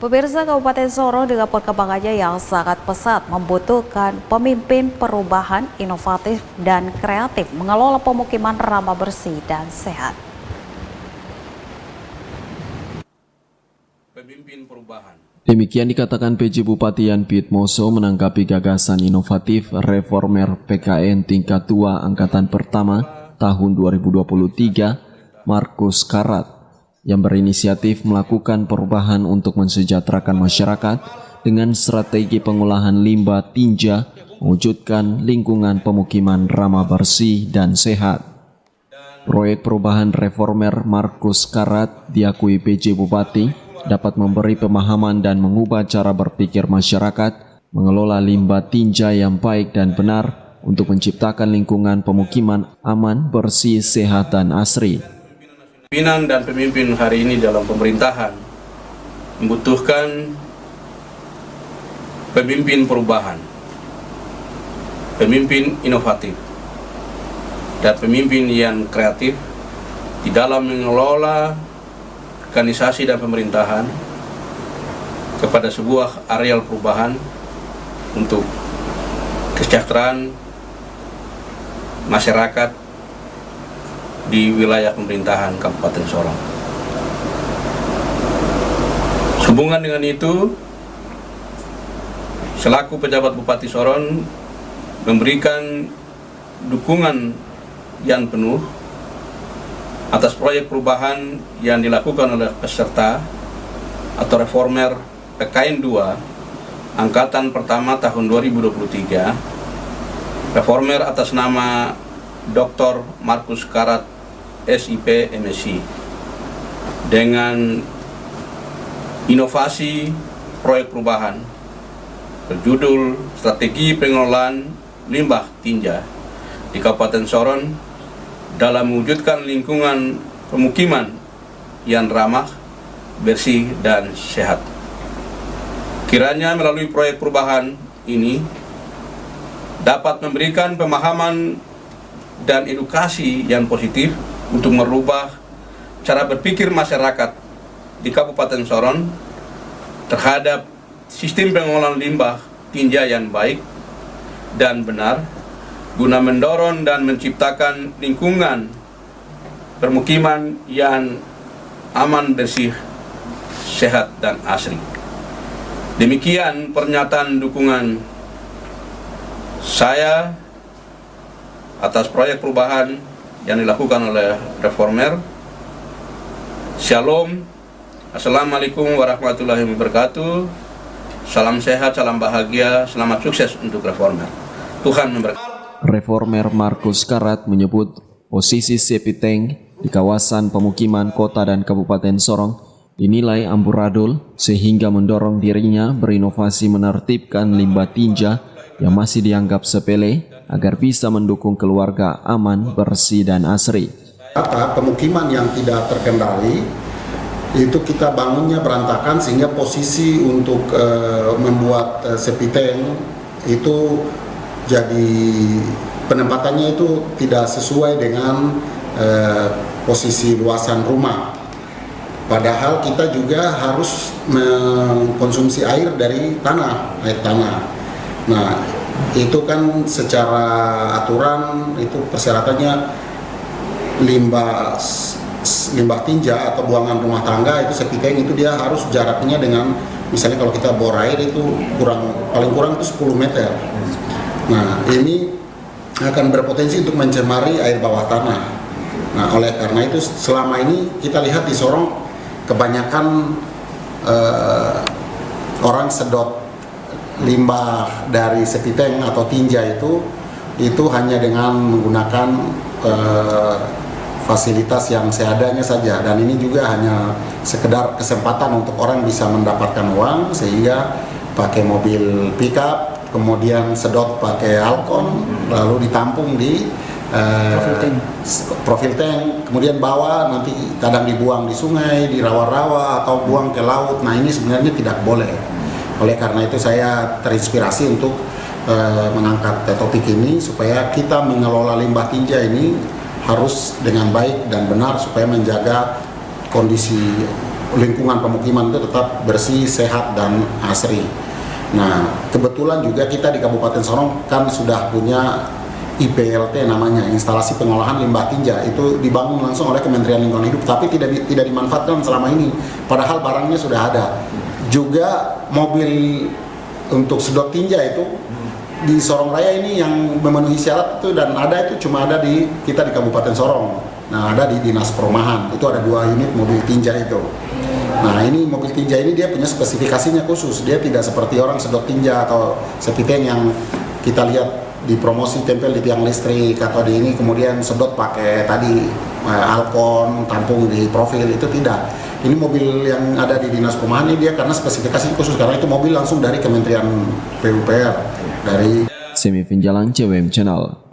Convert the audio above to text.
Pemirsa, Kabupaten Sorong dengan perkembangannya yang sangat pesat membutuhkan pemimpin perubahan inovatif dan kreatif mengelola pemukiman ramah bersih dan sehat. Pemimpin perubahan. Demikian dikatakan PJ Bupati Yan Pietmoso menanggapi gagasan inovatif reformer PKN tingkat 2 angkatan pertama tahun 2023 Markus Karat yang berinisiatif melakukan perubahan untuk mensejahterakan masyarakat dengan strategi pengolahan limbah tinja mewujudkan lingkungan pemukiman ramah bersih dan sehat. Proyek perubahan reformer Markus Karat diakui PJ Bupati dapat memberi pemahaman dan mengubah cara berpikir masyarakat mengelola limbah tinja yang baik dan benar untuk menciptakan lingkungan pemukiman aman, bersih, sehat, dan asri. Pimpinan dan pemimpin hari ini dalam pemerintahan membutuhkan pemimpin perubahan, pemimpin inovatif, dan pemimpin yang kreatif di dalam mengelola organisasi dan pemerintahan kepada sebuah areal perubahan untuk kesejahteraan masyarakat di wilayah pemerintahan Kabupaten Sorong. Sehubungan dengan itu, selaku pejabat Bupati Sorong memberikan dukungan yang penuh atas proyek perubahan yang dilakukan oleh peserta atau reformer PKN 2 angkatan pertama tahun 2023, reformer atas nama Dr. Markus Karat SIP MSc dengan inovasi proyek perubahan berjudul Strategi Pengelolaan Limbah Tinja di Kabupaten Sorong dalam mewujudkan lingkungan pemukiman yang ramah, bersih, dan sehat. Kiranya melalui proyek perubahan ini dapat memberikan pemahaman dan edukasi yang positif untuk merubah cara berpikir masyarakat di Kabupaten Sorong terhadap sistem pengolahan limbah tinja yang baik dan benar guna mendorong dan menciptakan lingkungan permukiman yang aman, bersih, sehat, dan asri. Demikian pernyataan dukungan saya atas proyek perubahan yang dilakukan oleh reformer. Shalom, Assalamualaikum warahmatullahi wabarakatuh. Salam sehat, salam bahagia, selamat sukses untuk reformer. Tuhan memberkati. Reformer Markus Karat menyebut posisi septic tank di kawasan pemukiman kota dan Kabupaten Sorong dinilai amburadul sehingga mendorong dirinya berinovasi menertibkan limbah tinja yang masih dianggap sepele agar bisa mendukung keluarga aman, bersih, dan asri. Pemukiman yang tidak terkendali itu kita bangunnya berantakan sehingga posisi untuk membuat septic tank itu jadi penempatannya itu tidak sesuai dengan posisi luasan rumah. Padahal kita juga harus mengkonsumsi air dari air tanah. Nah, itu kan secara aturan itu persyaratannya limbah tinja atau buangan rumah tangga itu septic tank itu dia harus jaraknya dengan, misalnya kalau kita bor air itu paling kurang itu 10 meter. Nah, ini akan berpotensi untuk mencemari air bawah tanah. Nah, oleh karena itu selama ini kita lihat di Sorong kebanyakan orang sedot limbah dari septic tank atau tinja itu hanya dengan menggunakan fasilitas yang seadanya saja, dan ini juga hanya sekedar kesempatan untuk orang bisa mendapatkan uang sehingga pakai mobil pickup, kemudian sedot pakai alkon, lalu ditampung di profil tank, kemudian bawa nanti kadang dibuang di sungai, di rawa-rawa atau buang ke laut. Nah, ini sebenarnya tidak boleh. Oleh karena itu saya terinspirasi untuk mengangkat topik ini supaya kita mengelola limbah tinja ini harus dengan baik dan benar supaya menjaga kondisi lingkungan pemukiman itu tetap bersih, sehat, dan asri. Nah, kebetulan juga kita di Kabupaten Sorong kan sudah punya IPLT namanya, instalasi pengolahan limbah tinja. Itu dibangun langsung oleh Kementerian Lingkungan Hidup, tapi tidak dimanfaatkan selama ini. Padahal barangnya sudah ada. Juga mobil untuk sedot tinja itu di Sorong Raya ini yang memenuhi syarat itu dan ada itu cuma ada di kita di Kabupaten Sorong. Nah, ada di Dinas Perumahan. Itu ada 2 unit mobil tinja itu. Nah, ini mobil tinja ini dia punya spesifikasinya khusus. Dia tidak seperti orang sedot tinja atau sepiteng yang kita lihat di promosi tempel di tiang listrik atau di ini kemudian sedot pakai tadi alkon, tampung di profil, itu tidak. Ini mobil yang ada di Dinas Perumahan ini dia karena spesifikasi khusus karena itu mobil langsung dari Kementerian PUPR dari Semi Finjalan CWM Channel.